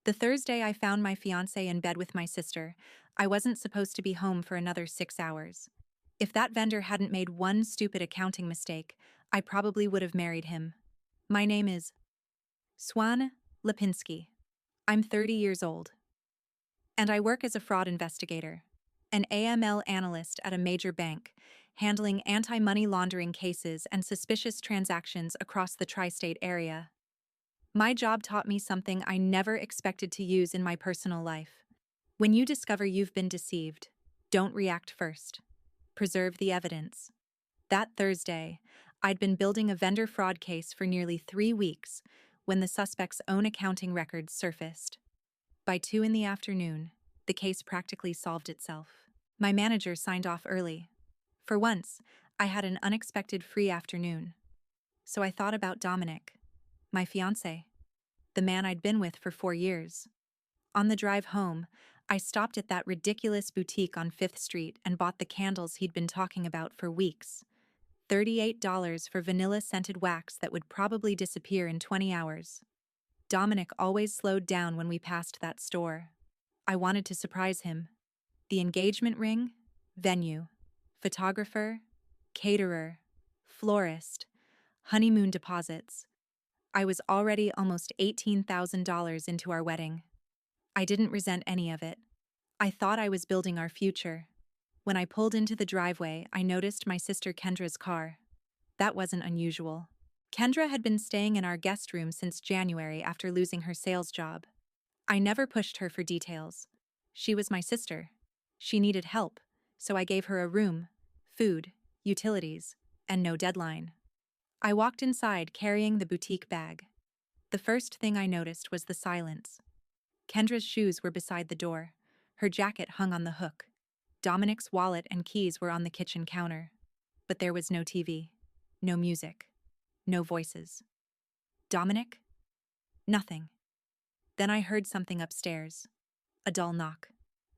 The Thursday I found my fiancé in bed with my sister, I wasn't supposed to be home for another 6 hours. If that vendor hadn't made one stupid accounting mistake, I probably would have married him. My name is Swan Lipinski. I'm 30 years old. And I work as a fraud investigator, an AML analyst at a major bank, handling anti-money laundering cases and suspicious transactions across the tri-state area. My job taught me something I never expected to use in my personal life. When you discover you've been deceived, don't react first. Preserve the evidence. That Thursday, I'd been building a vendor fraud case for nearly 3 weeks when the suspect's own accounting records surfaced. By 2 in the afternoon, the case practically solved itself. My manager signed off early. For once, I had an unexpected free afternoon. So I thought about Dominic, my fiancé, the man I'd been with for 4 years. On the drive home, I stopped at that ridiculous boutique on 5th Street and bought the candles he'd been talking about for weeks. $38 for vanilla-scented wax that would probably disappear in 20 hours. Dominic always slowed down when we passed that store. I wanted to surprise him. The engagement ring, venue, photographer, caterer, florist, honeymoon deposits. I was already almost $18,000 into our wedding. I didn't resent any of it. I thought I was building our future. When I pulled into the driveway, I noticed my sister Kendra's car. That wasn't unusual. Kendra had been staying in our guest room since January after losing her sales job. I never pushed her for details. She was my sister. She needed help, so I gave her a room, food, utilities, and no deadline. I walked inside carrying the boutique bag. The first thing I noticed was the silence. Kendra's shoes were beside the door. Her jacket hung on the hook. Dominic's wallet and keys were on the kitchen counter. But there was no TV, no music, no voices. Dominic? Nothing. Then I heard something upstairs. A dull knock.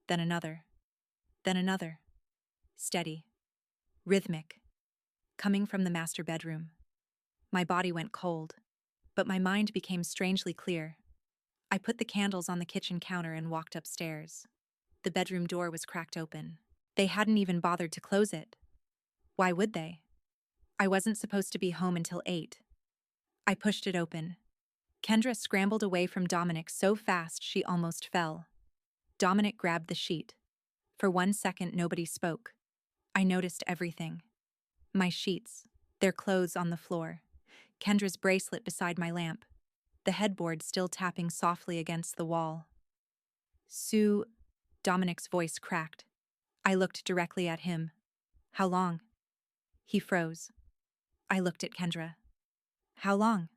Then another. Then another. Steady. Rhythmic. Coming from the master bedroom. My body went cold, but my mind became strangely clear. I put the candles on the kitchen counter and walked upstairs. The bedroom door was cracked open. They hadn't even bothered to close it. Why would they? I wasn't supposed to be home until 8. I pushed it open. Kendra scrambled away from Dominic so fast she almost fell. Dominic grabbed the sheet. For 1 second, nobody spoke. I noticed everything. My sheets, their clothes on the floor, Kendra's bracelet beside my lamp, the headboard still tapping softly against the wall. Sue, Dominic's voice cracked. I looked directly at him. How long? He froze. I looked at Kendra. How long?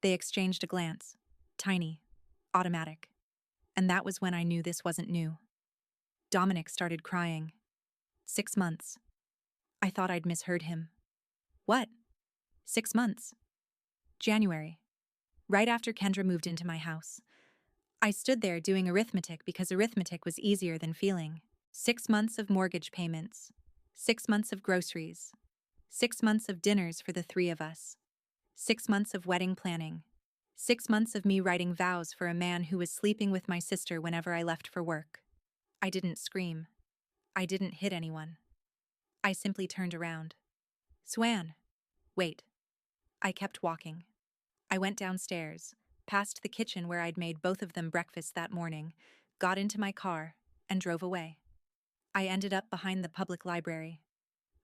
They exchanged a glance. Tiny. Automatic. And that was when I knew this wasn't new. Dominic started crying. 6 months. I thought I'd misheard him. What? 6 months. January. Right after Kendra moved into my house. I stood there doing arithmetic because arithmetic was easier than feeling. 6 months of mortgage payments. 6 months of groceries. 6 months of dinners for the 3 of us. 6 months of wedding planning. 6 months of me writing vows for a man who was sleeping with my sister whenever I left for work. I didn't scream. I didn't hit anyone. I simply turned around. Swan. Wait. I kept walking. I went downstairs, past the kitchen where I'd made both of them breakfast that morning, got into my car, and drove away. I ended up behind the public library.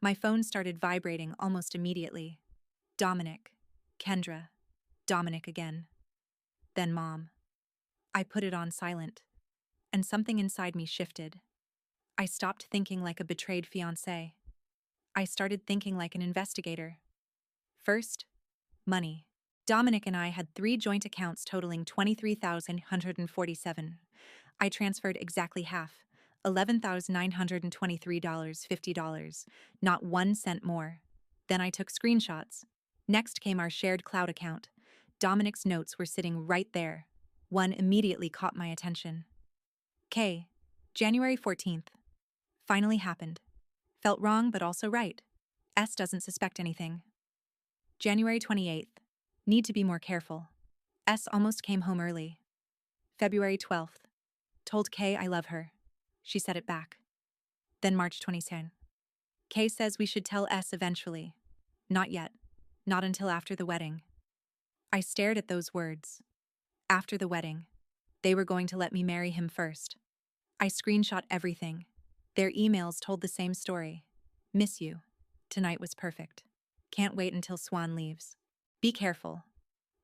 My phone started vibrating almost immediately. Dominic. Kendra. Dominic again. Then Mom. I put it on silent, and something inside me shifted. I stopped thinking like a betrayed fiancé. I started thinking like an investigator. First, money. Dominic and I had 3 joint accounts totaling $23,147. I transferred exactly half, $11,923.50, not 1 cent more. Then I took screenshots. Next came our shared cloud account. Dominic's notes were sitting right there. One immediately caught my attention. K. January 14th. Finally happened. Felt wrong but also right. S doesn't suspect anything. January 28th. Need to be more careful. S almost came home early. February 12th. Told Kay I love her. She said it back. Then March 22nd. Kay says we should tell S eventually. Not yet. Not until after the wedding. I stared at those words. After the wedding. They were going to let me marry him first. I screenshot everything. Their emails told the same story. Miss you. Tonight was perfect. Can't wait until Swan leaves. Be careful.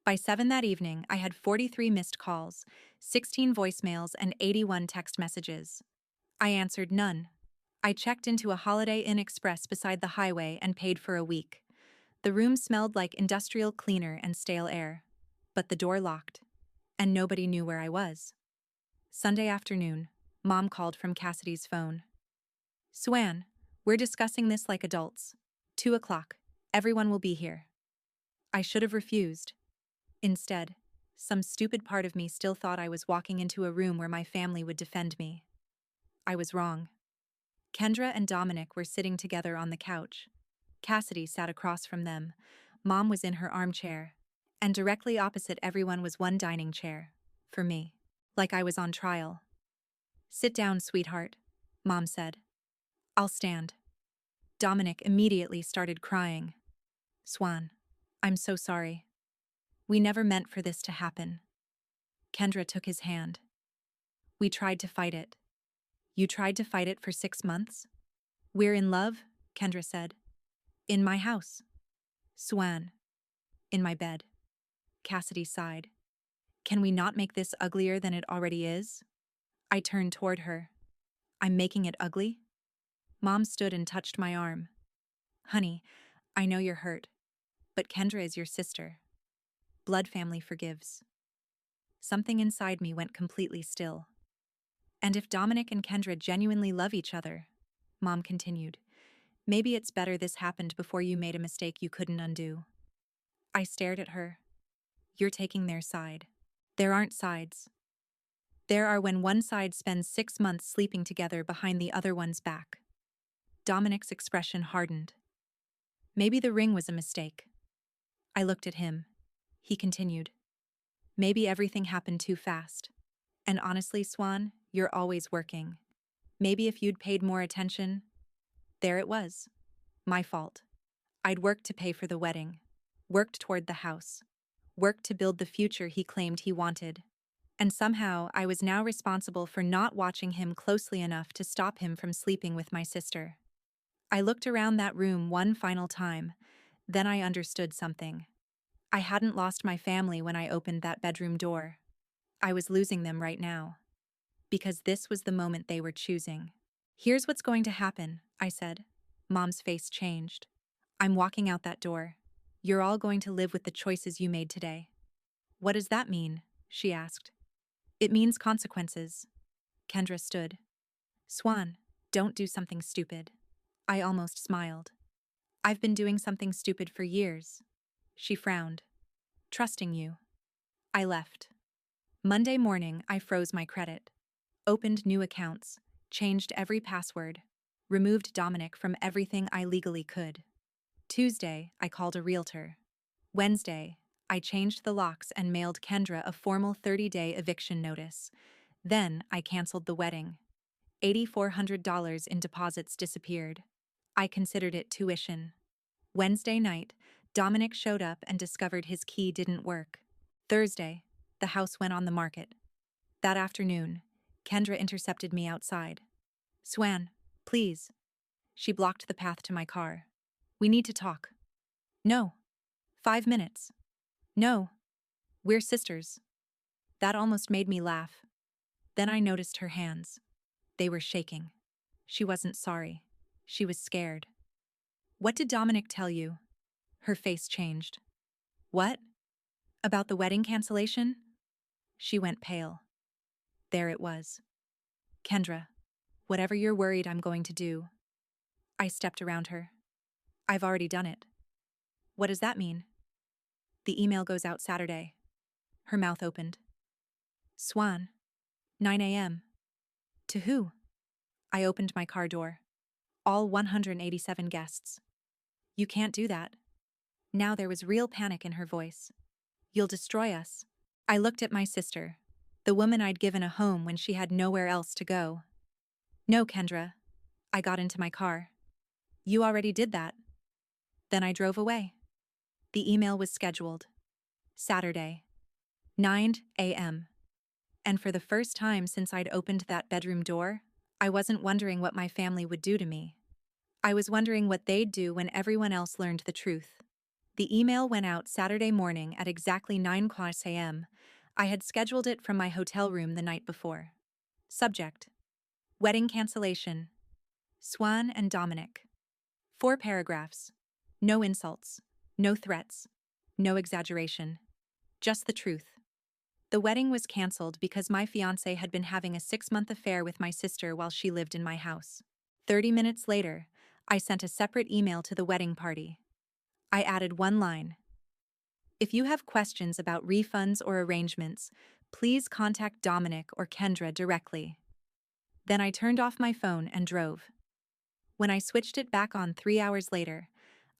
By 7 that evening, I had 43 missed calls, 16 voicemails, and 81 text messages. I answered none. I checked into a Holiday Inn Express beside the highway and paid for a week. The room smelled like industrial cleaner and stale air. But the door locked. And nobody knew where I was. Sunday afternoon, Mom called from Cassidy's phone. Swan, we're discussing this like adults. 2 o'clock. Everyone will be here. I should have refused. Instead, some stupid part of me still thought I was walking into a room where my family would defend me. I was wrong. Kendra and Dominic were sitting together on the couch. Cassidy sat across from them. Mom was in her armchair. And directly opposite everyone was one dining chair. For me. Like I was on trial. Sit down, sweetheart, Mom said. I'll stand. Dominic immediately started crying. Swan, I'm so sorry. We never meant for this to happen. Kendra took his hand. We tried to fight it. You tried to fight it for 6 months? We're in love, Kendra said. In my house. Swan. In my bed. Cassidy sighed. Can we not make this uglier than it already is? I turned toward her. I'm making it ugly? Mom stood and touched my arm. Honey, I know you're hurt, but Kendra is your sister. Blood family forgives. Something inside me went completely still. And if Dominic and Kendra genuinely love each other, Mom continued, maybe it's better this happened before you made a mistake you couldn't undo. I stared at her. You're taking their side. There aren't sides. There are when one side spends 6 months sleeping together behind the other one's back. Dominic's expression hardened. Maybe the ring was a mistake. I looked at him. He continued. Maybe everything happened too fast. And honestly, Swan, you're always working. Maybe if you'd paid more attention. There it was. My fault. I'd worked to pay for the wedding. Worked toward the house. Worked to build the future he claimed he wanted. And somehow I was now responsible for not watching him closely enough to stop him from sleeping with my sister. I looked around that room one final time. Then I understood something. I hadn't lost my family when I opened that bedroom door. I was losing them right now. Because this was the moment they were choosing. Here's what's going to happen, I said. Mom's face changed. I'm walking out that door. You're all going to live with the choices you made today. What does that mean? She asked. It means consequences. Kendra stood. Swan, don't do something stupid. I almost smiled. I've been doing something stupid for years. She frowned. Trusting you. I left. Monday morning, I froze my credit. Opened new accounts. Changed every password. Removed Dominic from everything I legally could. Tuesday, I called a realtor. Wednesday, I changed the locks and mailed Kendra a formal 30-day eviction notice. Then I canceled the wedding. $8,400 in deposits disappeared. I considered it tuition. Wednesday night, Dominic showed up and discovered his key didn't work. Thursday, the house went on the market. That afternoon, Kendra intercepted me outside. Swan, please. She blocked the path to my car. We need to talk. No. 5 minutes. No. We're sisters. That almost made me laugh. Then I noticed her hands. They were shaking. She wasn't sorry. She was scared. What did Dominic tell you? Her face changed. What? About the wedding cancellation? She went pale. There it was. Kendra, whatever you're worried I'm going to do. I stepped around her. I've already done it. What does that mean? The email goes out Saturday. Her mouth opened. Swan. 9 a.m. To who? I opened my car door. All 187 guests. You can't do that. Now there was real panic in her voice. You'll destroy us. I looked at my sister. The woman I'd given a home when she had nowhere else to go. No, Kendra. I got into my car. You already did that. Then I drove away. The email was scheduled. Saturday, 9 a.m. And for the first time since I'd opened that bedroom door, I wasn't wondering what my family would do to me. I was wondering what they'd do when everyone else learned the truth. The email went out Saturday morning at exactly 9 a.m. I had scheduled it from my hotel room the night before. Subject: wedding cancellation. Swan and Dominic. 4 paragraphs. No insults. No threats. No exaggeration. Just the truth. The wedding was canceled because my fiancé had been having a 6-month affair with my sister while she lived in my house. 30 minutes later, I sent a separate email to the wedding party. I added one line. If you have questions about refunds or arrangements, please contact Dominic or Kendra directly. Then I turned off my phone and drove. When I switched it back on 3 hours later,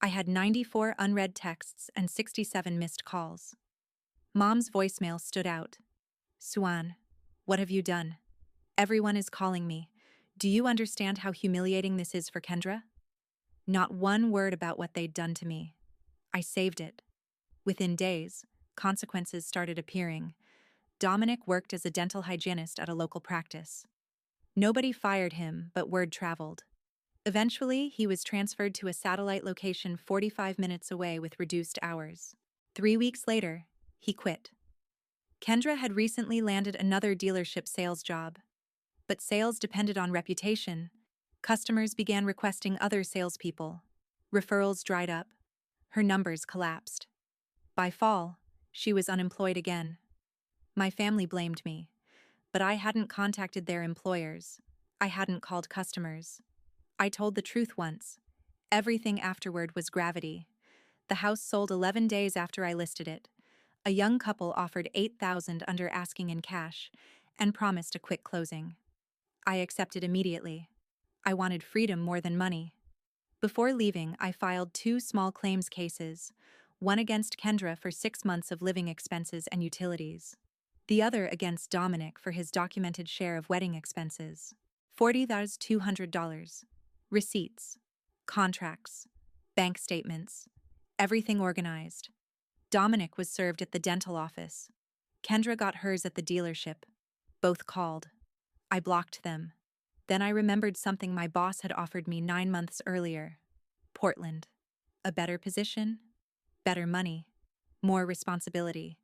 I had 94 unread texts and 67 missed calls. Mom's voicemail stood out. Swan, what have you done? Everyone is calling me. Do you understand how humiliating this is for Kendra? Not one word about what they'd done to me. I saved it. Within days, consequences started appearing. Dominic worked as a dental hygienist at a local practice. Nobody fired him, but word traveled. Eventually, he was transferred to a satellite location 45 minutes away with reduced hours. 3 weeks later, he quit. Kendra had recently landed another dealership sales job. But sales depended on reputation. Customers began requesting other salespeople. Referrals dried up. Her numbers collapsed. By fall, she was unemployed again. My family blamed me, but I hadn't contacted their employers. I hadn't called customers. I told the truth once. Everything afterward was gravity. The house sold 11 days after I listed it. A young couple offered $8,000 under asking in cash and promised a quick closing. I accepted immediately. I wanted freedom more than money. Before leaving, I filed 2 small claims cases, one against Kendra for 6 months of living expenses and utilities, the other against Dominic for his documented share of wedding expenses. $40,200. Receipts, contracts, bank statements, everything organized. Dominic was served at the dental office. Kendra got hers at the dealership. Both called. I blocked them. Then I remembered something my boss had offered me 9 months earlier. Portland. A better position, better money, more responsibility.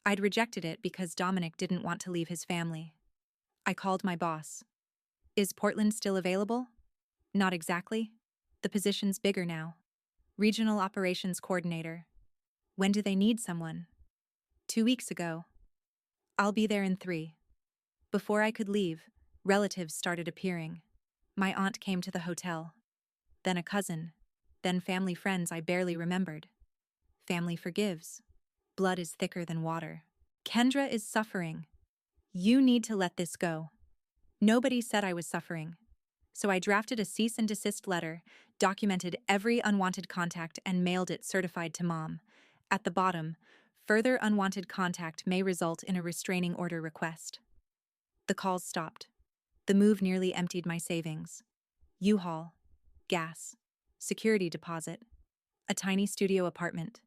I'd rejected it because Dominic didn't want to leave his family. I called my boss. Is Portland still available? Not exactly. The position's bigger now. Regional Operations Coordinator. When do they need someone? 2 weeks ago. I'll be there in 3. Before I could leave, relatives started appearing. My aunt came to the hotel. Then a cousin. Then family friends I barely remembered. Family forgives. Blood is thicker than water. Kendra is suffering. You need to let this go. Nobody said I was suffering. So I drafted a cease and desist letter, documented every unwanted contact, and mailed it certified to Mom. At the bottom, further unwanted contact may result in a restraining order request. The calls stopped. The move nearly emptied my savings. U-Haul, gas, security deposit, a tiny studio apartment.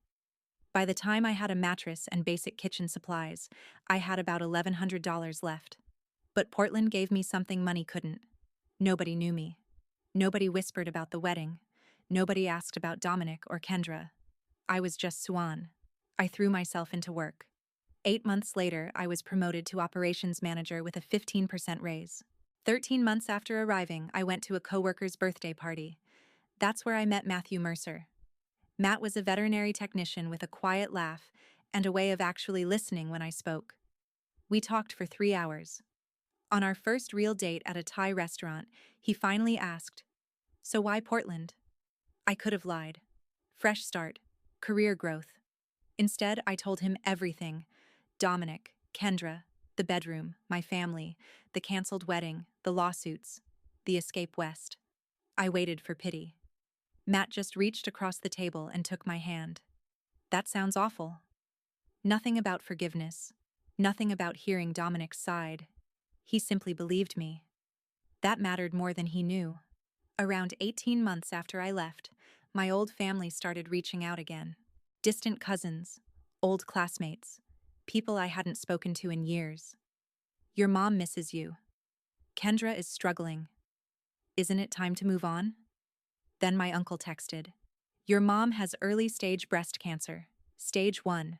By the time I had a mattress and basic kitchen supplies, I had about $1,100 left. But Portland gave me something money couldn't. Nobody knew me. Nobody whispered about the wedding. Nobody asked about Dominic or Kendra. I was just Swan. I threw myself into work. 8 months later, I was promoted to operations manager with a 15% raise. 13 months after arriving, I went to a coworker's birthday party. That's where I met Matthew Mercer. Matt was a veterinary technician with a quiet laugh and a way of actually listening when I spoke. We talked for 3 hours. On our first real date at a Thai restaurant, he finally asked, "So why Portland?" I could have lied. Fresh start, career growth. Instead, I told him everything. Dominic, Kendra, the bedroom, my family, the canceled wedding, the lawsuits, the escape west. I waited for pity. Matt just reached across the table and took my hand. That sounds awful. Nothing about forgiveness. Nothing about hearing Dominic's side. He simply believed me. That mattered more than he knew. Around 18 months after I left, my old family started reaching out again. Distant cousins, old classmates, people I hadn't spoken to in years. Your mom misses you. Kendra is struggling. Isn't it time to move on? Then my uncle texted. Your mom has early-stage breast cancer. Stage 1.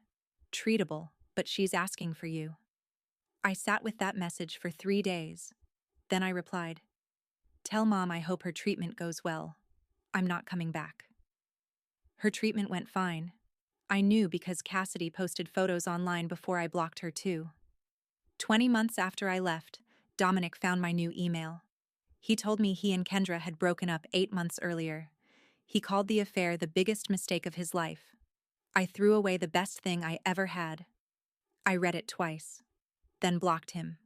Treatable, but she's asking for you. I sat with that message for 3 days. Then I replied, tell mom I hope her treatment goes well. I'm not coming back. Her treatment went fine. I knew because Cassidy posted photos online before I blocked her too. 20 months after I left, Dominic found my new email. He told me he and Kendra had broken up 8 months earlier. He called the affair the biggest mistake of his life. I threw away the best thing I ever had. I read it twice, then blocked him.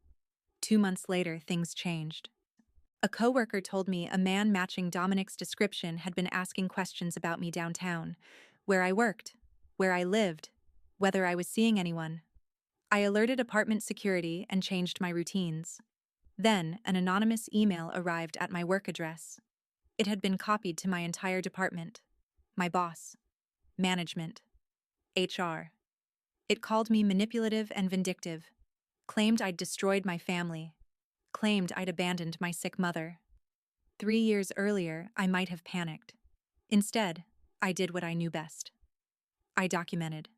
2 months later, things changed. A coworker told me a man matching Dominic's description had been asking questions about me downtown, where I worked, where I lived, whether I was seeing anyone. I alerted apartment security and changed my routines. Then, an anonymous email arrived at my work address. It had been copied to my entire department. My boss. Management. HR. It called me manipulative and vindictive. Claimed I'd destroyed my family. Claimed I'd abandoned my sick mother. 3 years earlier, I might have panicked. Instead, I did what I knew best. I documented.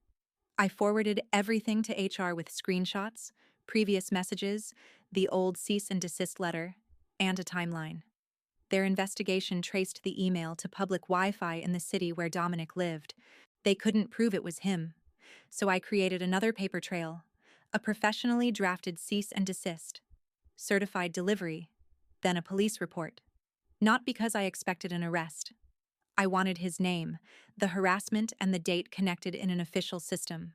I forwarded everything to HR with screenshots, previous messages, the old cease and desist letter, and a timeline. Their investigation traced the email to public Wi-Fi in the city where Dominic lived. They couldn't prove it was him, so I created another paper trail, a professionally drafted cease and desist, certified delivery, then a police report. Not because I expected an arrest. I wanted his name, the harassment, and the date connected in an official system.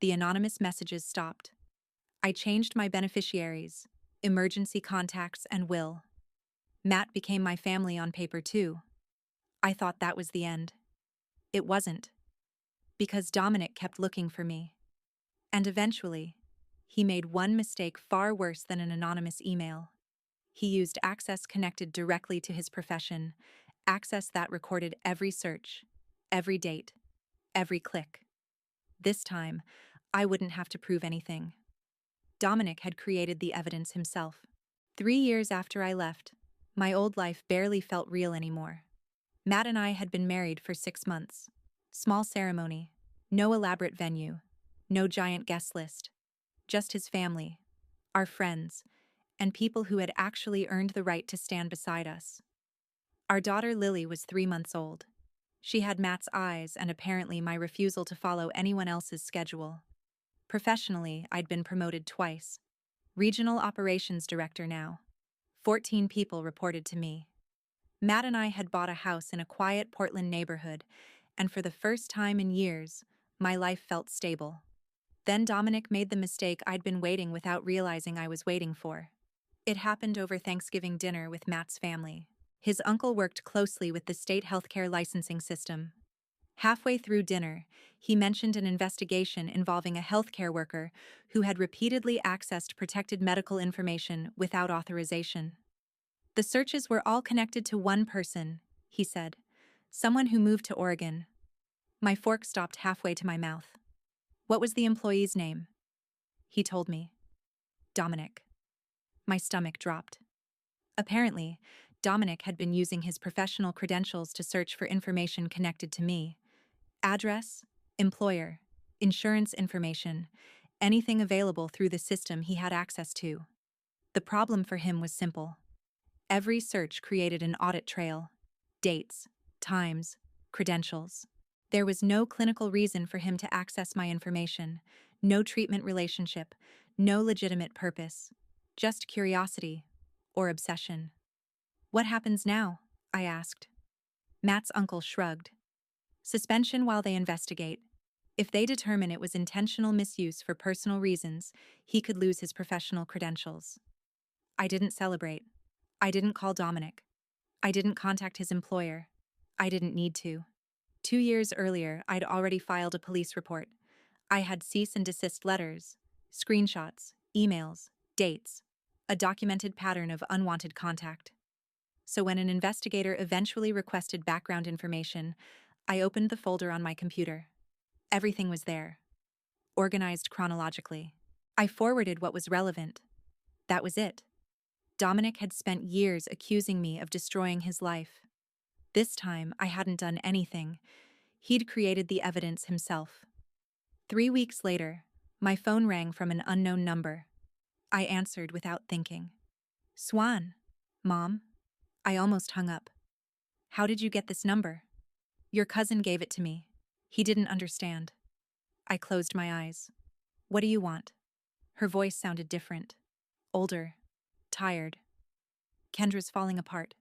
The anonymous messages stopped. I changed my beneficiaries, emergency contacts, and will. Matt became my family on paper too. I thought that was the end. It wasn't. Because Dominic kept looking for me. And eventually, he made one mistake far worse than an anonymous email. He used access connected directly to his profession, access that recorded every search, every date, every click. This time, I wouldn't have to prove anything. Dominic had created the evidence himself. 3 years after I left, my old life barely felt real anymore. Matt and I had been married for 6 months. Small ceremony, no elaborate venue, no giant guest list. Just his family, our friends, and people who had actually earned the right to stand beside us. Our daughter Lily was 3 months old. She had Matt's eyes and apparently my refusal to follow anyone else's schedule. Professionally, I'd been promoted twice. Regional operations director now. 14 people reported to me. Matt and I had bought a house in a quiet Portland neighborhood, and for the first time in years, my life felt stable. Then Dominic made the mistake I'd been waiting without realizing I was waiting for. It happened over Thanksgiving dinner with Matt's family. His uncle worked closely with the state healthcare licensing system. Halfway through dinner, he mentioned an investigation involving a healthcare worker who had repeatedly accessed protected medical information without authorization. The searches were all connected to one person, he said, someone who moved to Oregon. My fork stopped halfway to my mouth. What was the employee's name? He told me. Dominic. My stomach dropped. Apparently, Dominic had been using his professional credentials to search for information connected to me. Address, employer, insurance information, anything available through the system he had access to. The problem for him was simple. Every search created an audit trail. Dates, times, credentials. There was no clinical reason for him to access my information, no treatment relationship, no legitimate purpose, just curiosity or obsession. What happens now? I asked. Matt's uncle shrugged. Suspension while they investigate. If they determine it was intentional misuse for personal reasons, he could lose his professional credentials. I didn't celebrate. I didn't call Dominic. I didn't contact his employer. I didn't need to. 2 years earlier, I'd already filed a police report. I had cease and desist letters, Screenshots, emails, dates, a documented pattern of unwanted contact. So when an investigator eventually requested background information, I opened the folder on my computer. Everything was there, organized chronologically. I forwarded what was relevant. That was it. Dominic had spent years accusing me of destroying his life. This time, I hadn't done anything. He'd created the evidence himself. 3 weeks later, my phone rang from an unknown number. I answered without thinking. Swan. Mom. I almost hung up. How did you get this number? Your cousin gave it to me. He didn't understand. I closed my eyes. What do you want? Her voice sounded different. Older. Tired. Kendra's falling apart.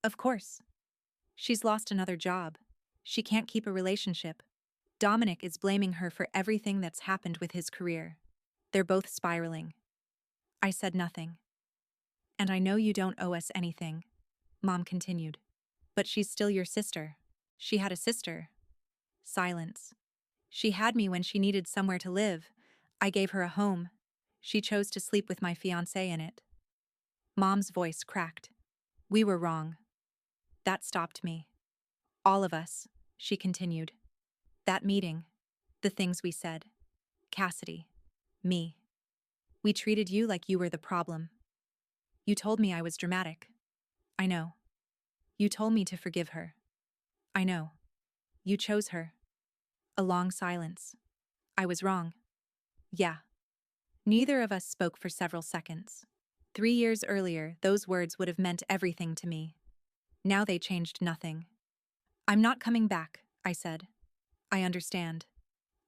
Of course. She's lost another job. She can't keep a relationship. Dominic is blaming her for everything that's happened with his career. They're both spiraling. I said nothing. And I know you don't owe us anything, Mom continued. But she's still your sister. She had a sister. Silence. She had me when she needed somewhere to live. I gave her a home. She chose to sleep with my fiancé in it. Mom's voice cracked. We were wrong. That stopped me. All of us, she continued. That meeting. The things we said. Cassidy. Me. We treated you like you were the problem. You told me I was dramatic. I know. You told me to forgive her. I know. You chose her. A long silence. I was wrong. Yeah. Neither of us spoke for several seconds. 3 years earlier, those words would have meant everything to me. Now they changed nothing. I'm not coming back, I said. I understand.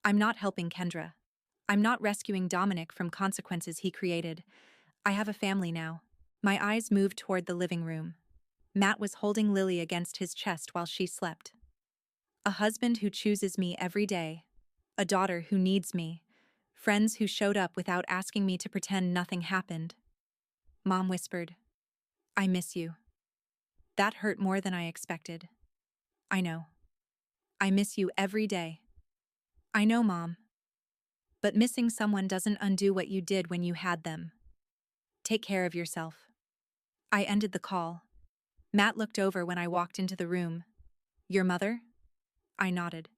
I'm not helping Kendra. I'm not rescuing Dominic from consequences he created. I have a family now. My eyes moved toward the living room. Matt was holding Lily against his chest while she slept. A husband who chooses me every day. A daughter who needs me. Friends who showed up without asking me to pretend nothing happened. Mom whispered, I miss you. That hurt more than I expected. I know. I miss you every day. I know, Mom. But missing someone doesn't undo what you did when you had them. Take care of yourself. I ended the call. Matt looked over when I walked into the room. Your mother? I nodded.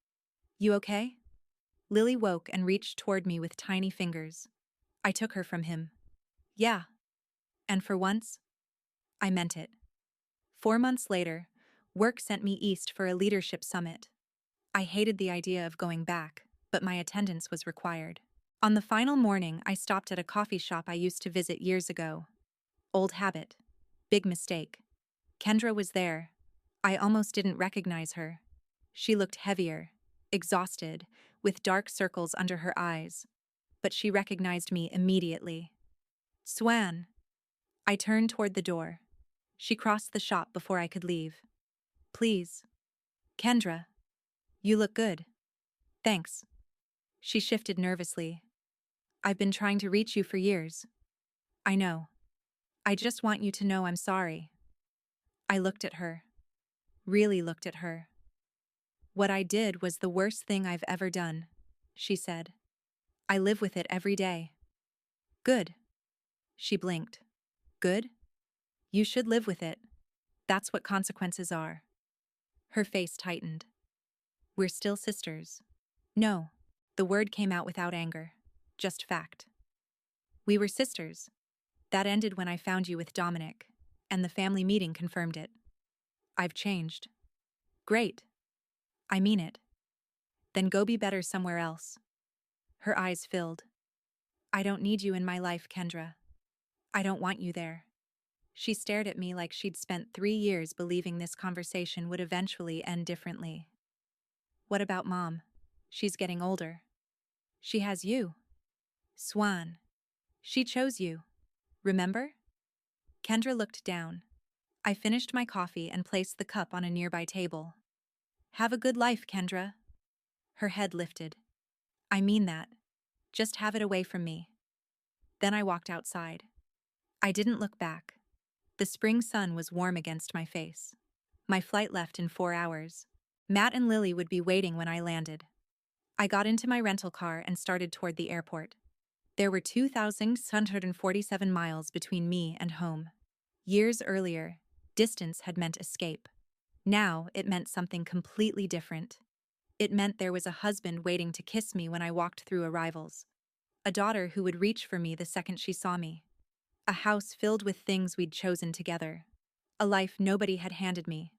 You okay? Lily woke and reached toward me with tiny fingers. I took her from him. Yeah. And for once, I meant it. 4 months later, work sent me east for a leadership summit. I hated the idea of going back, but my attendance was required. On the final morning, I stopped at a coffee shop I used to visit years ago. Old habit. Big mistake. Kendra was there. I almost didn't recognize her. She looked heavier, exhausted, with dark circles under her eyes. But she recognized me immediately. Swan. I turned toward the door. She crossed the shop before I could leave. Please. Kendra. You look good. Thanks. She shifted nervously. I've been trying to reach you for years. I know. I just want you to know I'm sorry. I looked at her. Really looked at her. What I did was the worst thing I've ever done, she said. I live with it every day. Good. She blinked. Good? You should live with it. That's what consequences are. Her face tightened. We're still sisters. No. The word came out without anger. Just fact. We were sisters. That ended when I found you with Dominic, and the family meeting confirmed it. I've changed. Great. I mean it. Then go be better somewhere else. Her eyes filled. I don't need you in my life, Kendra. I don't want you there. She stared at me like she'd spent 3 years believing this conversation would eventually end differently. What about Mom? She's getting older. She has you. Swan. She chose you. Remember? Kendra looked down. I finished my coffee and placed the cup on a nearby table. Have a good life, Kendra. Her head lifted. I mean that. Just have it away from me. Then I walked outside. I didn't look back. The spring sun was warm against my face. My flight left in 4 hours. Matt and Lily would be waiting when I landed. I got into my rental car and started toward the airport. There were 2,647 miles between me and home. Years earlier, distance had meant escape. Now it meant something completely different. It meant there was a husband waiting to kiss me when I walked through arrivals. A daughter who would reach for me the second she saw me. A house filled with things we'd chosen together. A life nobody had handed me.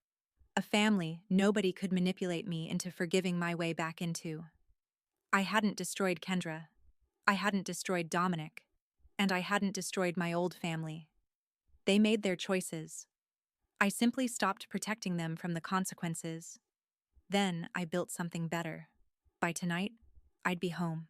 A family nobody could manipulate me into forgiving my way back into. I hadn't destroyed Kendra. I hadn't destroyed Dominic. And I hadn't destroyed my old family. They made their choices. I simply stopped protecting them from the consequences. Then I built something better. By tonight, I'd be home.